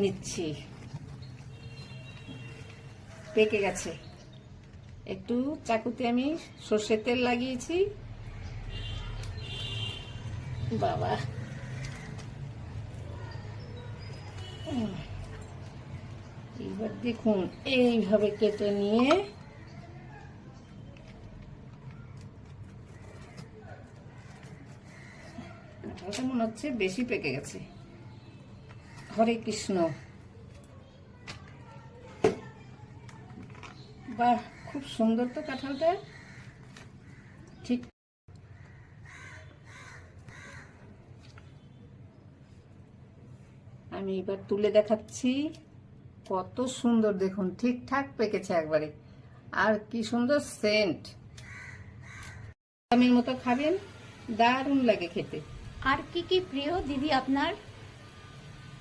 নিচ্ছি। পেকে গেছে। একটু চাকুতে আমি সর্ষের তেল লাগিয়েছি। বাবা, এইবার দেখুন এইভাবে কেটে নিয়ে কাঁঠালটা মনে হচ্ছে বেশি পেকে গেছে। হরে কৃষ্ণ। বাহ, খুব সুন্দর তো কাঁঠালটা। ঠিক আমি এবার তুলে দেখাচ্ছি। কত সুন্দর দেখুন, ঠিকঠাক পেকেছে একবারে। আর কি সুন্দর সেন্ট। আমের মতো খাবেন, দারুণ লাগে খেতে। আর কি কি প্রিয় দিদি আপনার?